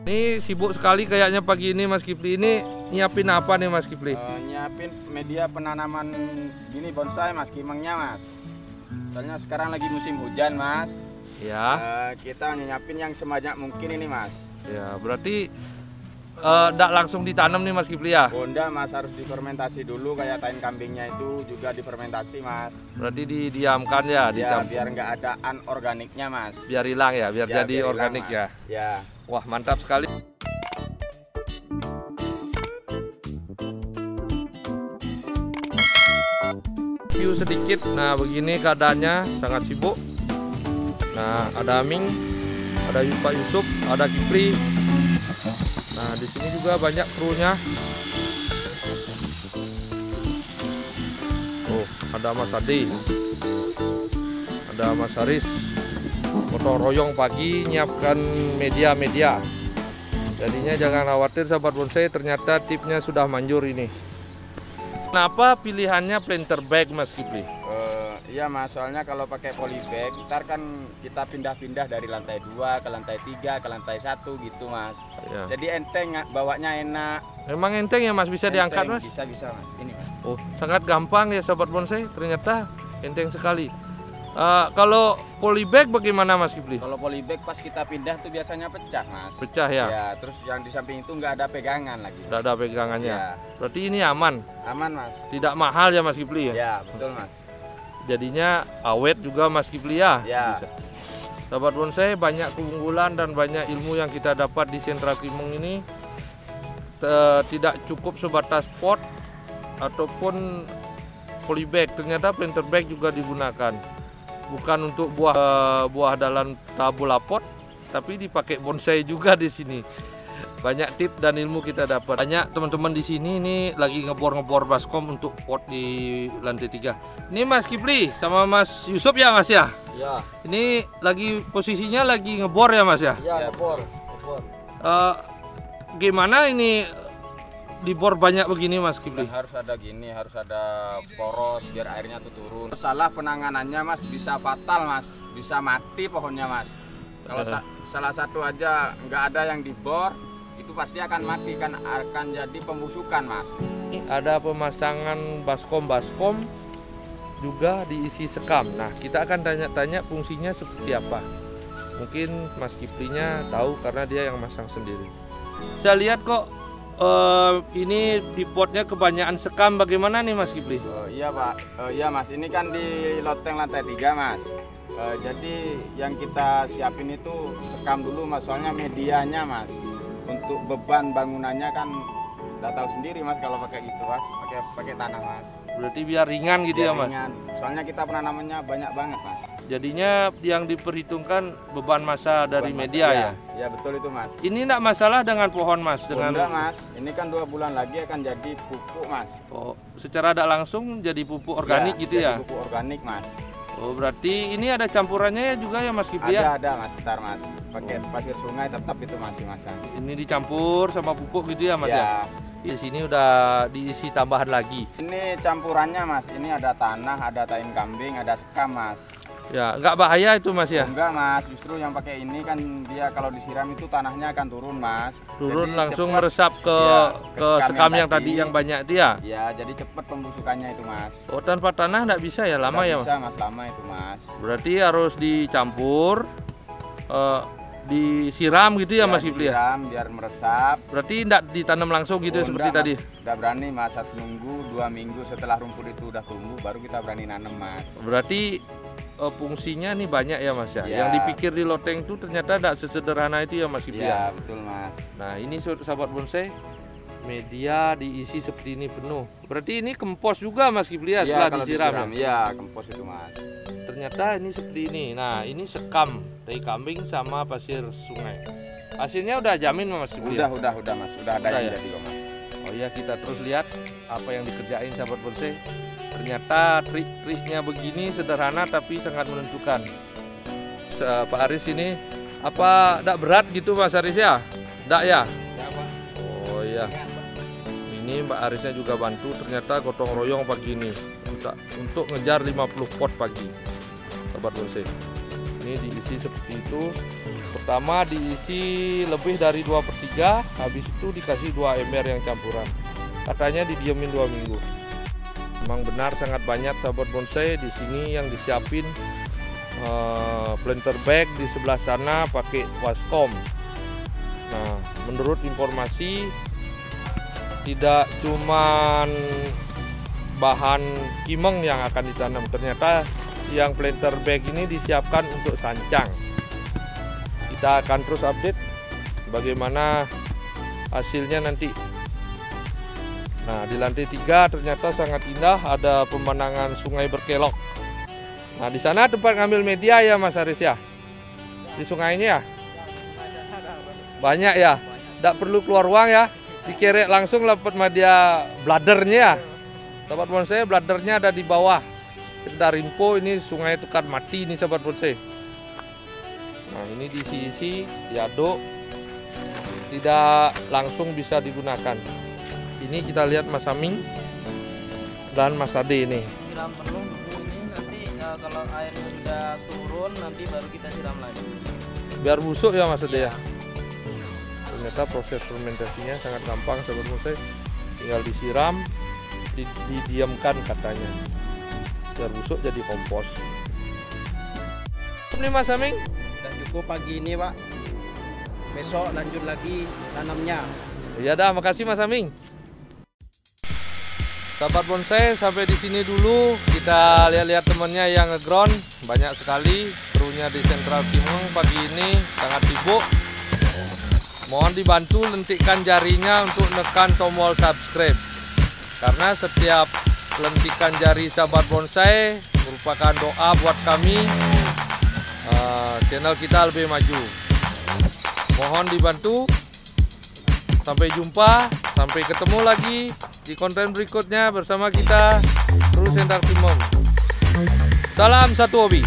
Ini sibuk sekali kayaknya pagi ini Mas Kipli. Ini nyiapin apa nih Mas Kipli? Nyiapin media penanaman gini bonsai Mas, kimengnya Mas. Soalnya sekarang lagi musim hujan Mas. Ya. Kita nyiapin yang sebanyak mungkin ini Mas. Ya, berarti enggak langsung ditanam nih Mas Kipli ya? Bunda Mas, harus difermentasi dulu, kayak tain kambingnya itu juga difermentasi Mas. Berarti didiamkan ya, Ya, biar nggak ada anorganiknya Mas. Biar hilang ya, biar Ya, jadi biar organik hilang, ya. Ya. Wah, mantap sekali. View sedikit. Nah, begini keadaannya, sangat sibuk. Nah, ada Aming, ada Pak Yusuf, ada Kipli. Nah, di sini juga banyak krunya. Oh, ada Mas Adi, ada Mas Haris. Gotong royong pagi nyiapkan media. Jadinya jangan khawatir sahabat bonsai, ternyata tipnya sudah manjur ini. Kenapa pilihannya planter bag Mas Kipli? Iya Mas, soalnya kalau pakai polybag ntar kan kita pindah-pindah dari lantai 2 ke lantai 3 ke lantai 1 gitu Mas. Ya. Jadi enteng, bawanya enak. Memang enteng ya Mas, bisa Enteng, diangkat Mas? Bisa Mas, ini Mas. Oh, sangat gampang ya sahabat bonsai, ternyata enteng sekali. Kalau polybag bagaimana Mas Kipli? Kalau polybag pas kita pindah tuh biasanya pecah Mas. Pecah ya? Ya, terus yang di samping itu nggak ada pegangan lagi. Tidak ada pegangannya. Ya. Berarti ini aman? Aman Mas. Tidak mahal ya Mas Kipli ya? Ya, betul Mas. Jadinya awet juga Mas Kipli ya? Ya. Bisa. Sahabat bonsai, banyak keunggulan dan banyak ilmu yang kita dapat di sentra Kimeng ini. Tidak cukup sebatas pot ataupun polybag, ternyata planter bag juga digunakan. Bukan untuk buah dalam tabula pot, tapi dipakai bonsai juga di sini. Banyak tips dan ilmu kita dapat. Banyak teman-teman di sini ini lagi ngebor baskom untuk pot di lantai 3. Ini Mas Kipli sama Mas Yusuf ya Mas ya? Ya. Ini lagi posisinya lagi ngebor ya Mas ya? Ya, ngebor. Gimana ini dibor banyak begini Mas Kipli? Harus ada gini, harus ada poros biar airnya tuh turun. Salah penanganannya Mas, bisa fatal Mas, bisa mati pohonnya Mas. Kalau salah satu aja nggak ada yang dibor, itu pasti akan mati, kan akan jadi pembusukan Mas. Ada pemasangan baskom juga diisi sekam. Nah, kita akan tanya-tanya fungsinya seperti apa. Mungkin Mas Kiplinya tahu karena dia yang masang sendiri. Saya lihat kok ini di potnya kebanyakan sekam. Bagaimana nih Mas Kipli? Iya Pak, iya Mas, ini kan di loteng lantai 3 Mas. Jadi yang kita siapin itu sekam dulu Mas, soalnya medianya Mas. Untuk beban bangunannya kan udah tahu sendiri Mas, kalau pakai gitu Mas, pakai tanah Mas. Berarti biar ringan gitu ya Mas? Ringan. Soalnya kita penanamannya banyak banget Mas. Jadinya yang diperhitungkan beban massa dari media ya? Ya betul itu Mas. Ini enggak masalah dengan pohon Mas? Enggak Mas, ini kan 2 bulan lagi akan jadi pupuk Mas. Oh, secara tidak langsung jadi pupuk organik ya, gitu jadi ya? Pupuk organik Mas. Oh, berarti ini ada campurannya ya juga ya Mas Kipli ya? Ada Mas, ntar Mas. Pakai pasir sungai tetap itu masih masang. Ini dicampur sama pupuk gitu ya Mas ya? Di sini udah diisi tambahan lagi. Ini campurannya Mas, ini ada tanah, ada tain kambing, ada sekam Mas. Ya, nggak bahaya itu Mas ya? Enggak Mas, justru yang pakai ini kan dia kalau disiram itu tanahnya akan turun Mas. Turun jadi langsung cepet, meresap ke sekam yang tadi yang banyak itu ya? Ya, jadi cepat pembusukannya itu Mas. Oh, tanpa tanah nggak bisa ya? Lama ya Mas? Bisa Mas, lama itu Mas. Berarti harus dicampur, disiram gitu ya Mas Kipli ya? Disiram biar meresap. Berarti tidak ditanam langsung gitu seperti tadi? Udah berani Mas, harus nunggu 2 minggu setelah rumput itu udah tumbuh baru kita berani nanam Mas. Berarti fungsinya nih banyak ya Mas ya? Ya. Yang dipikir di loteng itu ternyata tidak sesederhana itu ya Mas Kipli ya? Ya betul Mas. Nah ini sahabat bonsai, media diisi seperti ini penuh. Berarti ini kompos juga Mas Kipli ya setelah disiram? Iya, kompos itu Mas. Ternyata ini seperti ini. Nah ini sekam dari kambing sama pasir sungai. Hasilnya udah jamin Mas Kipli? Udah Mas, udah ada yang ya? jadi kok Mas. Oh iya, kita terus lihat apa yang dikerjain sahabat bonsai. Ternyata trik-triknya begini sederhana tapi sangat menentukan. Pak Aris ini apa tidak berat gitu Mas Aris ya? Tidak ya? Oh iya. Ini Mbak Arisnya juga bantu, ternyata gotong royong pagi ini untuk ngejar 50 pot pagi sahabat bonsai. Ini diisi seperti itu. Pertama diisi lebih dari 2/3, habis itu dikasih 2 ember yang campuran. Katanya didiemin 2 minggu. Memang benar sangat banyak sahabat bonsai di sini yang disiapin planter bag, di sebelah sana pakai waskom. Nah, menurut informasi tidak cuman bahan kimeng yang akan ditanam, ternyata yang planter bag ini disiapkan untuk sancang. Kita akan terus update bagaimana hasilnya nanti. Nah, di lantai 3 ternyata sangat indah, ada pemandangan sungai berkelok. Nah, di sana tempat ngambil media ya Mas Aris ya? Di sungainya ya? Banyak ya? Tidak perlu keluar uang ya? Dikerek langsung dapat media bladernya ya? Sahabat bonsai, bladernya ada di bawah. Kita info ini sungai itu kan mati nih sahabat bonsai. Nah, ini diisi-isi, diaduk, tidak langsung bisa digunakan. Ini kita lihat Mas Aming dan Mas Ade ini. Siram penuh ini nanti kalau airnya sudah turun nanti baru kita siram lagi. Biar busuk ya Mas Ade ya. Ternyata proses fermentasinya sangat gampang sahabat bonsai. Tinggal disiram, didiamkan katanya. Biar busuk jadi kompos. Ini Mas Aming. Sudah cukup pagi ini Pak. Besok lanjut lagi tanamnya. Ya dah, makasih Mas Aming. Sahabat bonsai, sampai di sini dulu. Kita lihat-lihat temannya yang ngeground banyak sekali. Krunya di Sentral Kimeng pagi ini sangat sibuk. Mohon dibantu lentikkan jarinya untuk menekan tombol subscribe. Karena setiap lentikan jari sahabat bonsai merupakan doa buat kami. Channel kita lebih maju. Mohon dibantu. Sampai jumpa, sampai ketemu lagi di konten berikutnya bersama kita Kru Sentral Kimeng. Salam satu hobi.